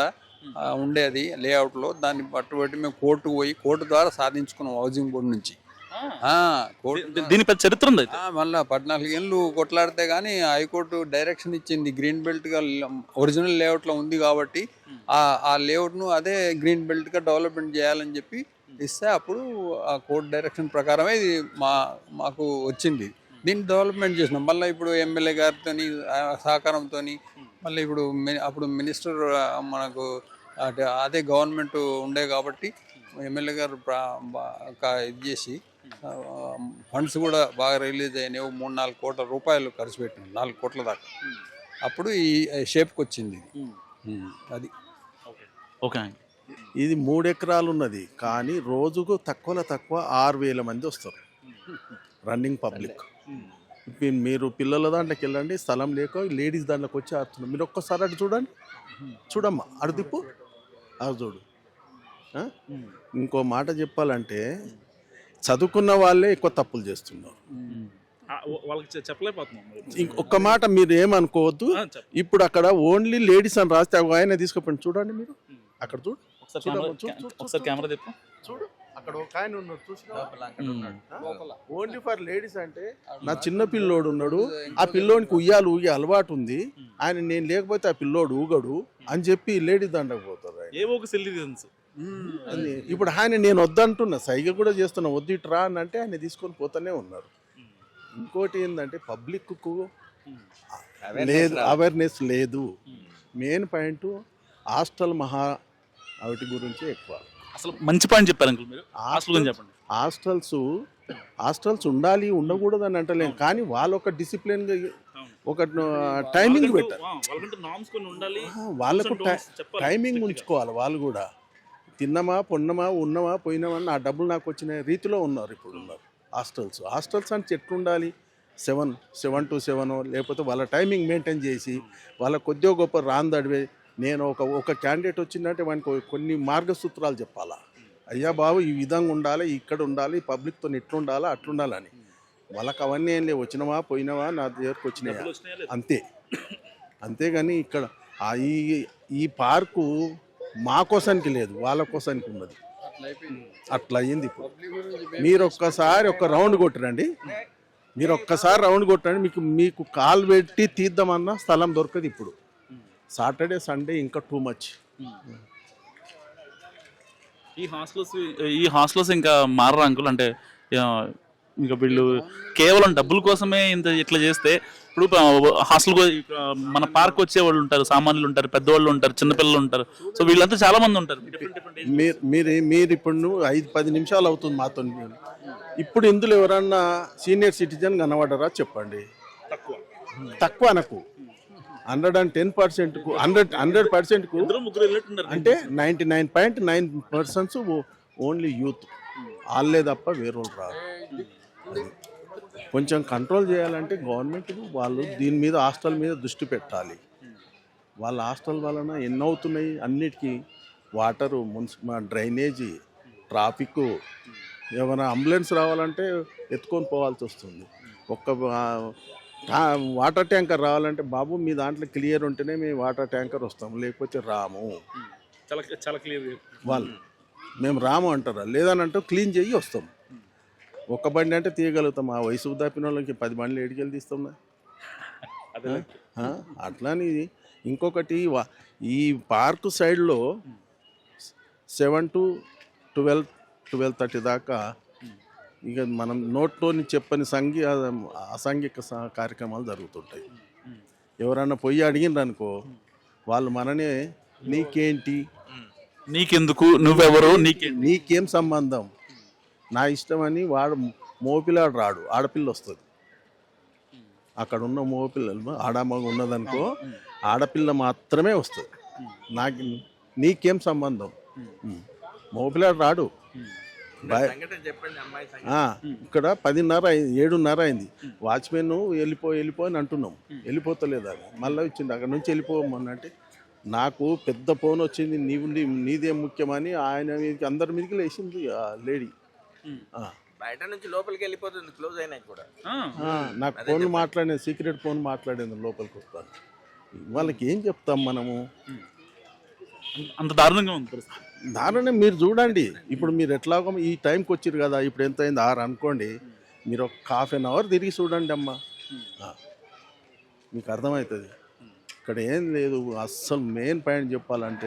ఉండేది లేఅవుట్ లో, దాన్ని పట్టుబట్టి మేము కోర్టు ద్వారా సాధించుకున్నాం హౌసింగ్ బోర్డు నుంచి. దీని పెద్ద చరిత్ర ఉంది. మళ్ళీ 14 ఏళ్ళు కొట్లాడితే గానీ హైకోర్టు డైరెక్షన్ ఇచ్చింది, గ్రీన్ బెల్ట్ గా ఒరిజినల్ లేఅవుట్ లో ఉంది కాబట్టి ఆ లేఅవుట్ ను అదే గ్రీన్ బెల్ట్ గా డెవలప్మెంట్ చేయాలని చెప్పి ఇస్తే అప్పుడు ఆ కోర్టు డైరెక్షన్ ప్రకారమే ఇది మాకు వచ్చింది. దీన్ని డెవలప్మెంట్ చేసినాం. మళ్ళీ ఇప్పుడు ఎమ్మెల్యే గారితో సహకారంతో మళ్ళీ ఇప్పుడు అప్పుడు మినిస్టర్ మనకు అదే గవర్నమెంట్ ఉండే కాబట్టి ఎమ్మెల్యే గారు ఇది చేసి ఫండ్స్ కూడా బాగా రిలీజ్ అయినాయి. 3-4 కోట్ల రూపాయలు ఖర్చు పెట్టినాం, 4 కోట్ల దాకా. అప్పుడు ఈ షేప్కి వచ్చింది ఇది. అది ఓకే. ఇది 3 ఎకరాలు ఉన్నది, కానీ రోజుకు తక్కువలో తక్కువ 6,000 మంది వస్తారు రన్నింగ్ పబ్లిక్. మీరు పిల్లల దాంట్లోకి వెళ్ళండి, స్థలం లేక లేడీస్ దాంట్లోకి వచ్చి ఆడుతున్నారు. మీరు ఒక్కసారి అటు చూడండి, చూడమ్మా అటు తిప్పు, అది చూడు. ఇంకో మాట చెప్పాలంటే చదువుకున్న వాళ్ళే ఎక్కువ తప్పులు చేస్తున్నారు. వాళ్ళకి చెప్పలేకపోతున్నాం. ఇంకొక మాట మీరు ఏమనుకోవద్దు, ఇప్పుడు అక్కడ ఓన్లీ లేడీస్ అని రాస్తే ఆయన తీసుకుపోండి. చూడండి మీరు అక్కడ చూడు, ఒకసారి కెమెరా తిప్పు, చూడు అక్కడ ఒక ఆయన ఉన్నాడు, చూసినా ఓన్లీ ఫర్ లేడీస్. అంటే నా చిన్న పిల్లోడు ఉన్నాడు, ఆ పిల్లోనికి ఉయ్యాలు ఊగే అలవాటు ఉంది, ఆయన నేను లేకపోతే ఆ పిల్లోడు ఊగడు అని చెప్పి లేడీస్ దండకు పోతారు. ఏవో ఒక సిల్లీ రీజన్స్. ఇప్పుడు ఆయన నేను వద్దంటున్నా, సైగ కూడా చేస్తున్నా, వద్దు ఇట్రా అని అంటే ఆయన తీసుకొని పోతానే ఉన్నారు. ఇంకోటి ఏంటంటే పబ్లిక్కు లేదు, అవేర్నెస్ లేదు. మెయిన్ పాయింట్ హాస్టల్ వాటి గురించి ఎక్కువ. అసలు మంచి పాయింట్ చెప్పారు అంకుల్ మీరు. హాస్టల్ గురించి చెప్పండి. హాస్టల్స్ ఉండాలి, ఉండకూడదు అని అంటలేం, కానీ వాళ్ళు ఒక డిసిప్లిన్గా ఒక టైమింగ్ పెట్టారు. వాళ్ళకు టైమింగ్ ఉంచుకోవాలి. వాళ్ళు కూడా తిన్నమా పొన్నమా ఉన్నమా పోయినామా నా డబ్బులు నాకు వచ్చిన రీతిలో ఉన్నారు ఇప్పుడు ఉన్నారు. హాస్టల్స్ అంటే ఎట్లుండాలి, 7 to 7 లేకపోతే వాళ్ళ టైమింగ్ మెయింటైన్ చేసి వాళ్ళ కొద్దిగా గొప్ప రాందడివే. నేను ఒక క్యాండిడేట్ వచ్చిందంటే వానికి కొన్ని మార్గసూత్రాలు చెప్పాలా, అయ్యా బాబు ఈ విధంగా ఉండాలి, ఇక్కడ ఉండాలి, పబ్లిక్తో ఎట్లుండాలా అట్లుండాలని. వాళ్ళకి అవన్నీ ఏం లేవు, వచ్చినవా పోయినవా నా దగ్గరకు వచ్చినాయా అంతే. అంతేగాని ఇక్కడ ఈ పార్కు మా కోసానికి లేదు, వాళ్ళ కోసానికి ఉన్నది. అట్లా అయ్యింది. ఇప్పుడు మీరు ఒక్కసారి ఒక రౌండ్ కొట్టరండి, మీకు కాలు పెట్టి తీద్దామన్నా స్థలం దొరకదు. ఇప్పుడు సాటర్డే సండే ఇంకా టూ మచ్. ఈ హాస్టల్స్ ఇంకా మారరా అంకుల్? అంటే ఇంకా వీళ్ళు కేవలం డబ్బుల కోసమే ఇట్లా చేస్తే, ఇప్పుడు హాస్టల్ మన పార్క్ వచ్చే వాళ్ళు ఉంటారు, సామాన్యులు ఉంటారు, పెద్దవాళ్ళు ఉంటారు, చిన్నపిల్లలు ఉంటారు. సో వీళ్ళంతా చాలా మంది ఉంటారు. మీరు ఇప్పుడు 5-10 నిమిషాలు అవుతుంది మాతో. ఇప్పుడు ఇందులో ఎవరన్నా సీనియర్ సిటిజన్ కనబడరా చెప్పండి? తక్కువ అనకు, 110%కు 100%కు అంటే 99.9% ఓన్లీ యూత్. వాళ్ళే తప్ప వేరే రాదు. కొంచెం కంట్రోల్ చేయాలంటే గవర్నమెంట్ వాళ్ళు దీని మీద హాస్టల్ మీద దృష్టి పెట్టాలి. వాళ్ళ హాస్టల్ వలన ఎన్నో అవుతున్నాయి అన్నిటికీ. వాటరు, డ్రైనేజీ, ట్రాఫిక్, ఏమైనా అంబులెన్స్ రావాలంటే ఎత్తుకొని పోవాల్సి వస్తుంది. వాటర్ ట్యాంకర్ రావాలంటే బాబు మీ దాంట్లో క్లియర్ ఉంటేనే మేము వాటర్ ట్యాంకర్ వస్తాము, లేకపోతే రాము. చాలా క్లియర్ వాళ్ళు మేము రాము అంటారా, లేదని క్లీన్ చేయి వస్తాం. ఒక్క బండి అంటే తీయగలుగుతాం, ఆ వయసు దాపిన వాళ్ళకి 10 బండ్లు ఏడికెళ్ళి తీస్తాం. అట్లాని ఇంకొకటి ఈ పార్కు సైడ్లో 7 to 12:30 దాకా ఇక మనం నోట్లోని చెప్పని అసాంఘిక కార్యక్రమాలు జరుగుతుంటాయి. ఎవరన్నా పోయి అడిగినరనుకో వాళ్ళు మననే నీకేంటి, నీకెందుకు, నువ్వెవరు, నీకేం సంబంధం, నా ఇష్టం అని వాడు మోపిలాడు రాడు, ఆడపిల్ల వస్తుంది. అక్కడ ఉన్న మోపిల్లలు ఆడమగ ఉన్నదనుకో ఆడపిల్ల మాత్రమే వస్తుంది. నీకేం సంబంధం, మోపిలాడు రాడు. ఇక్కడ 10:30 అయింది, 7:30 అయింది. వాచ్మెన్ వెళ్ళిపో అని అంటున్నాం, వెళ్ళిపోతలేదు. అది మళ్ళీ వచ్చింది అక్కడ నుంచి వెళ్ళిపోమనంటే నాకు పెద్ద ఫోన్ వచ్చింది, నీదేం ముఖ్యమని ఆయన మీదకి అందరి మీదకి లేచింది ఆ లేడీ. బయట నుంచి లోపలికి వెళ్ళిపోతుంది, క్లోజ్ అయినా కూడా. నాకు ఫోన్ మాట్లాడింది, సీక్రెట్ ఫోన్ మాట్లాడింది, లోపలికి వస్తాను. వాళ్ళకి ఏం చెప్తాం మనము? అంత దారుణంగా ఉంది. దారుణం మీరు చూడండి. ఇప్పుడు మీరు ఎట్లాగో ఈ టైంకి వచ్చారు కదా, ఇప్పుడు ఎంత అయింది 6 అనుకోండి, మీరు ఒక ½ అవర్ తిరిగి చూడండి అమ్మా, మీకు అర్థమవుతుంది. ఇక్కడ ఏం లేదు. అస్సలు మెయిన్ పాయింట్ చెప్పాలంటే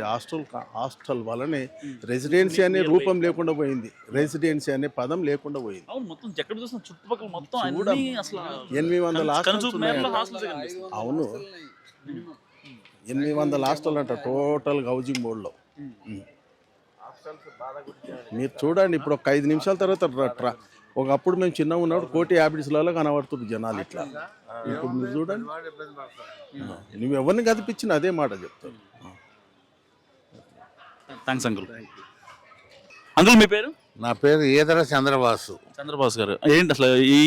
హాస్టల్ వల్లనే రెసిడెన్సీ అనే రూపం లేకుండా పోయింది, రెసిడెన్సీ అనే పదం లేకుండా పోయింది. 800 హాస్టల్స్ ఉన్నాయి. అవును, 800 హాస్టల్ అంట టోటల్ హౌసింగ్ బోర్డులో. మీరు చూడండి ఇప్పుడు ఒక 5 నిమిషాల తర్వాత ఒకప్పుడు మేము చిన్నగా ఉన్నప్పుడు కోటి యాబిడ్స్లలో కనబడుతుంది జనాలు ఇట్లా. ఇప్పుడు మీరు చూడండి, నువ్వు ఎవరిని కదిపించిన అదే మాట చెప్తారు. Thanks uncle. అంకుల్ మీ పేరు? నా పేరు ఈదర చంద్రబాసు. చంద్రబాబు గారు, ఏంటి అసలు ఈ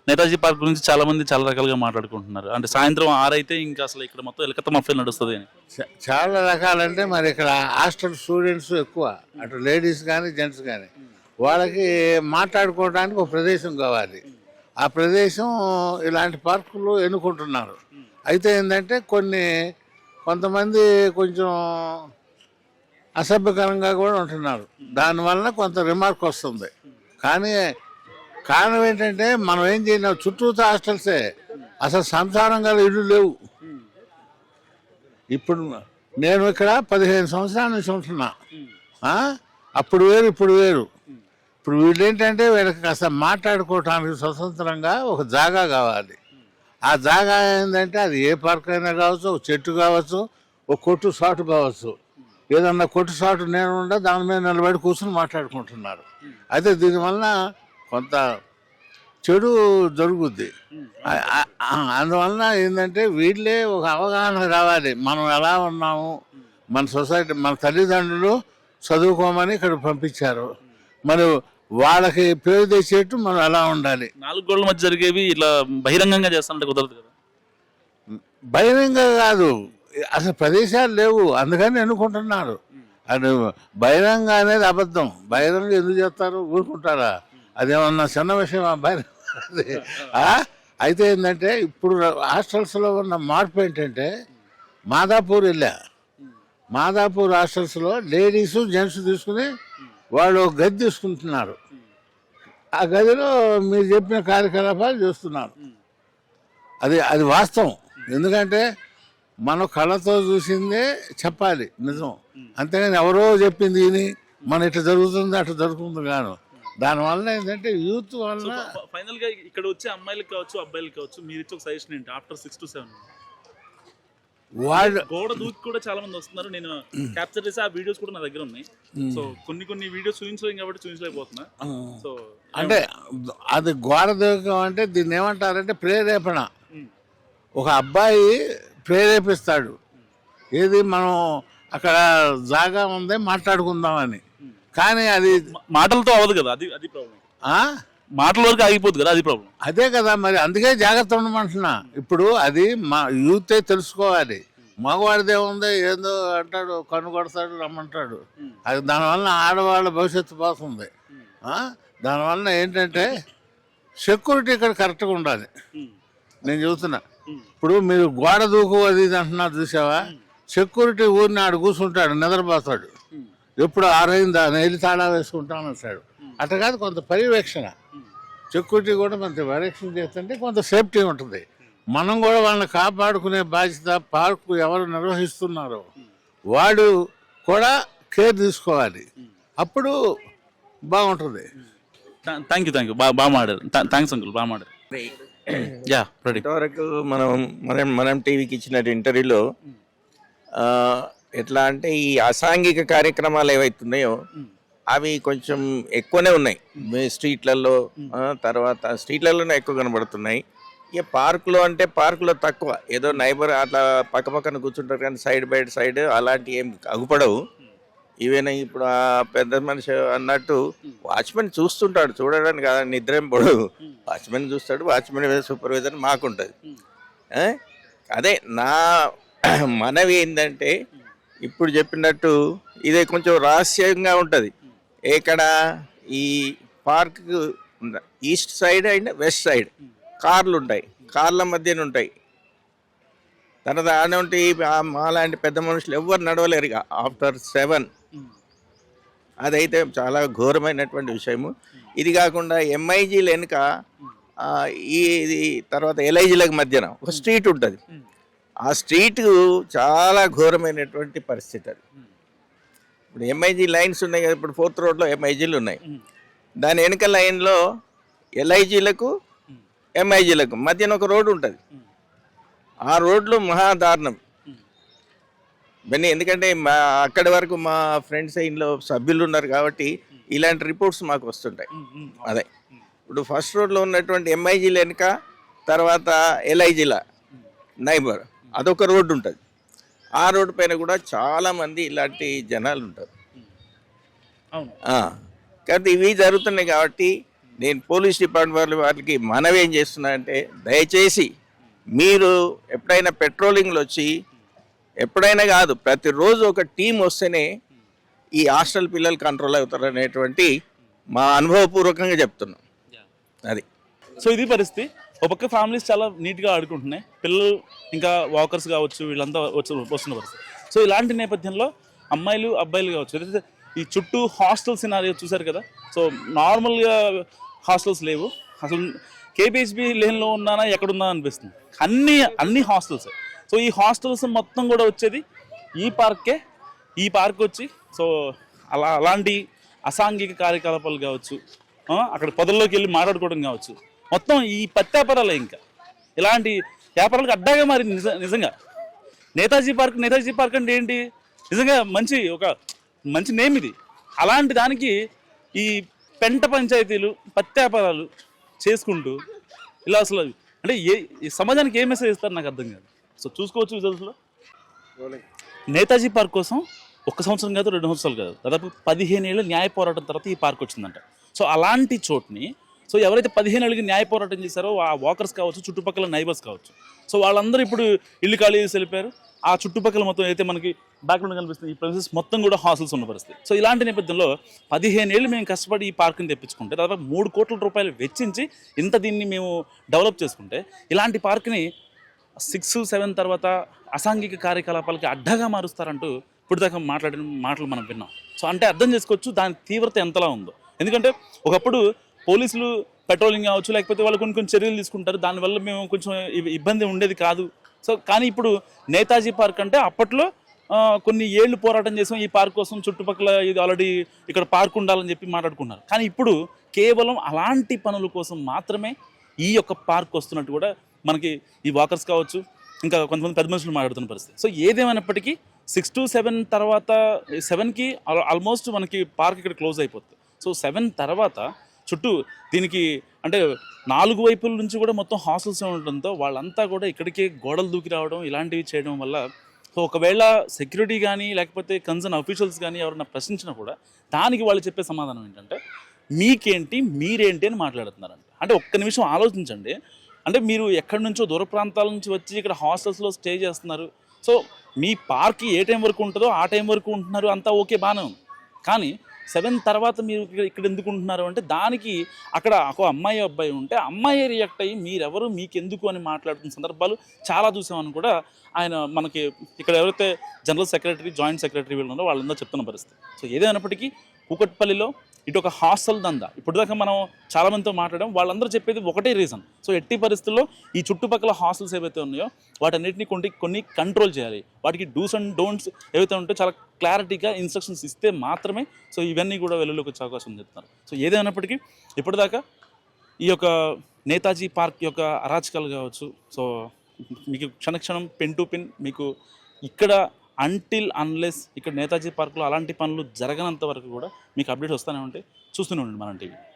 నేతాజీ పార్క్ గురించి చాలా మంది చాలా రకాలుగా మాట్లాడుకుంటున్నారు. అంటే సాయంత్రం 6 అయితే ఇంకా అసలు ఇక్కడ మొత్తం ఎలకత్త మఫ్ఫిల్ నడుస్తుంది అని. చాలా రకాలంటే మరి ఇక్కడ హాస్టల్ స్టూడెంట్స్ ఎక్కువ, అటు లేడీస్ కానీ జెంట్స్ కానీ, వాళ్ళకి మాట్లాడుకోవడానికి ఒక ప్రదేశం కావాలి. ఆ ప్రదేశం ఇలాంటి పార్కులు ఎన్నుకుంటున్నారు. అయితే ఏంటంటే కొంతమంది కొంచెం అసభ్యకరంగా కూడా ఉంటున్నారు. దానివల్ల కొంత రిమార్క్ వస్తుంది. కానీ కారణం ఏంటంటే మనం ఏం చేయలేము, చుట్టూతో హాస్టల్సే, అసలు సంసారం గల ఇళ్ళు లేవు. ఇప్పుడు నేను ఇక్కడ 15 సంవత్సరాల నుంచి ఉంటున్నా. అప్పుడు వేరు ఇప్పుడు వేరు. ఇప్పుడు వీళ్ళు ఏంటంటే వీళ్ళకి అసలు మాట్లాడుకోవటానికి స్వతంత్రంగా ఒక జాగా కావాలి. ఆ జాగా ఏంటంటే అది ఏ పార్క్ అయినా కావచ్చు, ఒక చెట్టు కావచ్చు, ఒక కొట్టు సాటు కావచ్చు. ఏదన్నా కొట్టు సాటు నేను ఉండే దాని మీద నిలబడి కూర్చొని మాట్లాడుకుంటున్నారు. అయితే దీనివల్ల కొంత చెడు జరుగుద్ది. అందువలన ఏంటంటే వీళ్ళే ఒక అవగాహన రావాలి. మనం ఎలా ఉన్నాము, మన సొసైటీ, మన తల్లిదండ్రులు చదువుకోమని ఇక్కడ పంపించారు. మరి వాళ్ళకి పేరు తెచ్చేట్టు మనం ఎలా ఉండాలి. 4 గోడల మధ్య జరిగేవి ఇట్లా బహిరంగంగా చేస్తానంటే కుదరదు కదా. బహిరంగ కాదు, అసలు ప్రదేశాలు లేవు, అందుకని ఎన్నుకుంటున్నారు. అది బహిరంగ అనేది అబద్ధం. బహిరంగ ఎందుకు చేస్తారు, ఊరుకుంటారా? అదేమన్నా చిన్న విషయం బహిరంగ. అయితే ఏంటంటే ఇప్పుడు హాస్టల్స్లో ఉన్న మార్పు ఏంటంటే, మాదాపూర్ వెళ్ళా, మాదాపూర్ హాస్టల్స్లో లేడీసు జెంట్స్ తీసుకుని వాళ్ళు ఒక గది తీసుకుంటున్నారు. ఆ గదిలో మీరు చెప్పిన కార్యకలాపాలు చేస్తున్నారు. అది వాస్తవం. ఎందుకంటే మనం కళ్ళతో చూసిందే చెప్పాలి నిజం, అంతేగాని ఎవరో చెప్పింది విని మన ఇట్లా జరుగుతుంది అట్లా జరుగుతుంది కాను. దానివల్ల ఏంటంటే యూత్ వల్ల ఫైనల్ గా ఇక్కడ వచ్చే అమ్మాయిలకు కావచ్చు అబ్బాయిలకు కావచ్చు మీరు ఇచ్చే ఒక సజెషన్ ఏంటి? ఆఫ్టర్ 6 to 7 వాళ్ళు గోడ దూకి కూడా చాలా మంది వస్తున్నారు. నేను క్యాప్చర్ చేసి ఆ వీడియోస్ కూడా నా దగ్గర ఉన్నాయి. సో కొన్ని వీడియోస్ చూపించలేం కాబట్టి చూపించలేకపోతున్నా. సో అంటే అది గోడ దూకం అంటే దీన్ని ఏమంటారంటే ప్రేరేపణ. ఒక అబ్బాయి ప్రేరేపిస్తాడు, ఏది మనం అక్కడ జాగా ఉంది మాట్లాడుకుందామని. కానీ అది మాటలతో అవ్వదు కదా, అది ప్రాబ్లం. మాటల వరకు ఆగిపోద్ది కదా, అది ప్రాబ్లం. అదే కదా మరి, అందుకే జాగ్రత్త ఉండమంటున్నా. ఇప్పుడు అది మా యూతే తెలుసుకోవాలి. మగవాడిదే ఉంది ఏందో అంటాడు, కన్ను కొడతాడు, రమ్మంటాడు. అది దానివల్ల ఆడవాళ్ళ భవిష్యత్తు పోతుంది. దానివల్ల ఏంటంటే సెక్యూరిటీ ఇక్కడ కరెక్ట్గా ఉండాలి. నేను చెబుతున్నా, ఇప్పుడు మీరు గోడ దూకు అది ఇది అంటున్నారు చూసావా, సెక్యూరిటీ ఊరిని ఆడు కూర్చుంటాడు, నిద్రపోతాడు. ఎప్పుడు 6 అయిందా వెళ్ళి తాళా వేసుకుంటాను అంటాడు. అట్లా కాదు, కొంత పర్యవేక్షణ, సెక్యూరిటీ కూడా కొంత పర్యవేక్షణ చేస్తుంటే కొంత సేఫ్టీ ఉంటుంది. మనం కూడా వాళ్ళని కాపాడుకునే బాధ్యత పార్కు ఎవరు నిర్వహిస్తున్నారో వాడు కూడా కేర్ తీసుకోవాలి. అప్పుడు బాగుంటుంది. థ్యాంక్ యూ బాగా మాడారు. థ్యాంక్స్ అంకుల్, బాగా మాడారు. Yeah ready. ఇంతవరకు మనం టీవీకి ఇచ్చిన ఇంటర్వ్యూలో ఎట్లా అంటే ఈ అసాంఘిక కార్యక్రమాలు ఏవైతున్నాయో అవి కొంచెం ఎక్కువనే ఉన్నాయి స్ట్రీట్లలో. తర్వాత స్ట్రీట్లలోనే ఎక్కువ కనబడుతున్నాయి. ఇక పార్కులో అంటే పార్కులో తక్కువ, ఏదో నైబర్ అట్లా పక్కన కూర్చుంటారు కానీ సైడ్ బై సైడ్ అలాంటివి ఏం అగుపడవు. ఈవెన్ ఇప్పుడు ఆ పెద్ద మనిషి అన్నట్టు వాచ్మెన్ చూస్తుంటాడు, చూడడానికి కాదు, నిద్ర ఏం పడదు. వాచ్మెన్ చూస్తాడు, వాచ్మెన్ సూపర్వైజర్ మాకుంటుంది. అదే నా మనవి ఏంటంటే ఇప్పుడు చెప్పినట్టు ఇదే కొంచెం రహస్యంగా ఉంటుంది. ఎక్కడ ఈ park east side and west side కార్లు ఉంటాయి, కార్ల మధ్యన ఉంటాయి. తర్వాత ఆడవంటి మాలాంటి పెద్ద మనుషులు ఎవ్వరు నడవలేరు ఇక ఆఫ్టర్ 7. అదైతే చాలా ఘోరమైనటువంటి విషయము. ఇది కాకుండా ఎంఐజీల వెనుక ఇది తర్వాత ఎల్ఐజీలకు మధ్యన ఒక స్ట్రీట్ ఉంటుంది. ఆ స్ట్రీట్ చాలా ఘోరమైనటువంటి పరిస్థితి. అది ఇప్పుడు ఎంఐజీ లైన్స్ ఉన్నాయి కదా, ఇప్పుడు 4th రోడ్లో ఎంఐజీలు ఉన్నాయి. దాని వెనుక లైన్లో ఎల్ఐజీలకు ఎంఐజీలకు మధ్యన ఒక రోడ్డు ఉంటుంది. ఆ రోడ్లు మహాదారుణం. ఇవన్నీ ఎందుకంటే మా అక్కడి వరకు మా ఫ్రెండ్స్ ఇంట్లో సభ్యులు ఉన్నారు కాబట్టి ఇలాంటి రిపోర్ట్స్ మాకు వస్తుంటాయి. అదే ఇప్పుడు ఫస్ట్ రోడ్లో ఉన్నటువంటి ఎంఐజీల వెనుక, తర్వాత ఎల్ఐజీల నైబర్ అదొక రోడ్డు ఉంటుంది. ఆ రోడ్డు పైన కూడా చాలామంది ఇలాంటి జనాలు ఉంటారు. అవును. కాబట్టి ఇవి జరుగుతున్నాయి కాబట్టి నేను పోలీస్ డిపార్ట్మెంట్ వారికి మనవి ఏం చేస్తున్నా అంటే, దయచేసి మీరు ఎప్పుడైనా పెట్రోలింగ్లో వచ్చి, ఎప్పుడైనా కాదు ప్రతిరోజు ఒక టీం వస్తేనే ఈ హాస్టల్ పిల్లలు కంట్రోల్ అవుతారు అనేటువంటి మా అనుభవపూర్వకంగా చెప్తున్నాం. అది సో ఇది పరిస్థితి. ఒక పక్క ఫ్యామిలీస్ చాలా నీట్గా ఆడుకుంటున్నాయి, పిల్లలు ఇంకా వాకర్స్ కావచ్చు వీళ్ళంతా వస్తున్న పరిస్థితి. సో ఇలాంటి నేపథ్యంలో అమ్మాయిలు అబ్బాయిలు కావచ్చు, ఏదైతే ఈ చుట్టూ హాస్టల్ సినారియో చూశారు కదా. సో నార్మల్గా హాస్టల్స్ లేవు. అసలు కేపీహెచ్బి లేన్లో ఉన్నానా ఎక్కడున్నా అనిపిస్తుంది. అన్ని హాస్టల్స్. సో ఈ హాస్టల్స్ మొత్తం కూడా వచ్చేది ఈ పార్కే. ఈ పార్క్ వచ్చి సో అలాంటి అసాంఘిక కార్యకలాపాలు కావచ్చు, అక్కడ పొదల్లోకి వెళ్ళి మాట్లాడుకోవడం కావచ్చు, మొత్తం ఈ పత్యాపారాలే. ఇంకా ఇలాంటి వ్యాపారాలకు అడ్డాగా మారింది నిజంగా నేతాజీ పార్క్ అంటే ఏంటి, నిజంగా ఒక మంచి నేమ్ ఇది. అలాంటి దానికి ఈ పెంట పంచాయతీలు పత్యాపారాలు చేసుకుంటూ ఇలా అసలు అంటే ఈ సమాజానికి ఏ మెసేజ్ ఇస్తారు నాకు అర్థం కాదు. సో చూసుకోవచ్చు విజువల్స్లో నేతాజీ పార్క్ కోసం 1 సంవత్సరం కాదు 2 సంవత్సరాలు కాదు, దాదాపు 15 ఏళ్ళ న్యాయ పోరాటం తర్వాత ఈ పార్క్ వచ్చిందంట. సో అలాంటి చోటుని సో ఎవరైతే 15 ఏళ్ళకి న్యాయ పోరాటం చేశారో ఆ వాకర్స్ కావచ్చు, చుట్టుపక్కల నైబర్స్ కావచ్చు, సో వాళ్ళందరూ ఇప్పుడు ఇల్లు ఖాళీ చేసి వెళ్ళిపోయారు. ఆ చుట్టుపక్కల మొత్తం అయితే మనకి బ్యాక్గ్రౌండ్ కనిపిస్తుంది ఈ ప్లేసెస్ మొత్తం కూడా హాస్టల్స్ ఉన్న పరిస్థితి. సో ఇలాంటి నేపథ్యంలో 15 ఏళ్ళు మేము కష్టపడి ఈ పార్క్ని తెప్పించుకుంటే, దాదాపు 3 కోట్ల రూపాయలు వెచ్చించి దీన్ని మేము డెవలప్ చేసుకుంటే, ఇలాంటి పార్క్ని 6-7 తర్వాత అసాంఘిక కార్యకలాపాలకి అడ్డగా మారుస్తారంటూ ఇప్పుడు దాకా మాట్లాడిన మాటలు మనం విన్నాం. సో అంటే అర్థం చేసుకోవచ్చు దాని తీవ్రత ఎంతలా ఉందో. ఎందుకంటే ఒకప్పుడు పోలీసులు పెట్రోలింగ్ కావచ్చు, లేకపోతే వాళ్ళు కొన్ని చర్యలు తీసుకుంటారు, దానివల్ల మేము కొంచెం ఇబ్బంది ఉండేది కాదు. సో కానీ ఇప్పుడు నేతాజీ పార్క్ అంటే అప్పట్లో కొన్ని ఏళ్ళు పోరాటం చేసాం ఈ పార్క్ కోసం, చుట్టుపక్కల ఇది ఆల్రెడీ ఇక్కడ పార్క్ ఉండాలని చెప్పి మాట్లాడుకున్నారు. కానీ ఇప్పుడు కేవలం అలాంటి పనుల కోసం మాత్రమే ఈ యొక్క పార్క్ వస్తున్నట్టు కూడా మనకి ఈ వాకర్స్ కావచ్చు, ఇంకా కొంతమంది పెద్ద మనుషులు మాట్లాడుతున్న పరిస్థితి. సో ఏదేమైనప్పటికీ 6-7 తర్వాత 7కి ఆల్మోస్ట్ మనకి పార్క్ ఇక్కడ క్లోజ్ అయిపోతుంది. సో 7 తర్వాత చుట్టూ దీనికి అంటే 4 వైపుల నుంచి కూడా మొత్తం హాస్టల్స్ ఉండడంతో వాళ్ళంతా కూడా ఇక్కడికే గోడలు దూకి రావడం ఇలాంటివి చేయడం వల్ల, సో ఒకవేళ సెక్యూరిటీ కానీ లేకపోతే కన్సర్న్ అఫీషియల్స్ కానీ ఎవరైనా ప్రశ్నించినా కూడా దానికి వాళ్ళు చెప్పే సమాధానం ఏంటంటే, మీకేంటి మీరేంటి అని మాట్లాడుతున్నారంట. అంటే ఒక్క నిమిషం ఆలోచించండి. అంటే మీరు ఎక్కడి నుంచో దూర ప్రాంతాల నుంచి వచ్చి ఇక్కడ హాస్టల్స్లో స్టే చేస్తున్నారు. సో మీ పార్క్ ఏ టైం వరకు ఉంటుందో ఆ టైం వరకు ఉంటున్నారు, అంతా ఓకే బాగానే ఉంది. కానీ 7 తర్వాత మీరు ఇక్కడ ఎందుకు ఉంటున్నారు అంటే, దానికి అక్కడ ఒక అమ్మాయి అబ్బాయి ఉంటే అమ్మాయి రియాక్ట్ అయ్యి మీరెవరు మీకెందుకు అని మాట్లాడుతున్న సందర్భాలు చాలా చూసామని కూడా ఆయన మనకి ఇక్కడ ఎవరైతే జనరల్ సెక్రటరీ జాయింట్ సెక్రటరీ వీళ్ళు ఉన్నారో వాళ్ళందరూ చెప్తున్న పరిస్థితి. సో ఏదేమైనప్పటికీ కూకట్పల్లిలో ఇటు ఒక హాస్టల్ దందా ఇప్పుడు దాకా మనం చాలామందితో మాట్లాడడం, వాళ్ళందరూ చెప్పేది ఒకటే రీజన్. సో ఎట్టి పరిస్థితుల్లో ఈ చుట్టుపక్కల హాస్టల్స్ ఏవైతే ఉన్నాయో వాటన్నిటిని కొన్ని కంట్రోల్ చేయాలి. వాటికి డూస్ అండ్ డోంట్స్ ఏవైతే ఉంటే చాలా క్లారిటీగా ఇన్స్ట్రక్షన్స్ ఇస్తే మాత్రమే సో ఇవన్నీ కూడా వెలుగులోకి వచ్చే అవకాశం ఉంది చెప్తున్నారు. సో ఏదేమైనప్పటికీ ఇప్పటిదాకా ఈ యొక్క నేతాజీ పార్క్ యొక్క అరాచకాలు కావచ్చు, సో మీకు క్షణక్షణం పెన్ టు పిన్ మీకు ఇక్కడ అంటిల్ అన్లెస్ ఇక్కడ నేతాజీ పార్క్లో అలాంటి పనులు జరగనంత వరకు కూడా మీకు అప్డేట్స్ వస్తూనే ఉంటాయి. చూస్తూనే ఉండండి మనం టీవీ.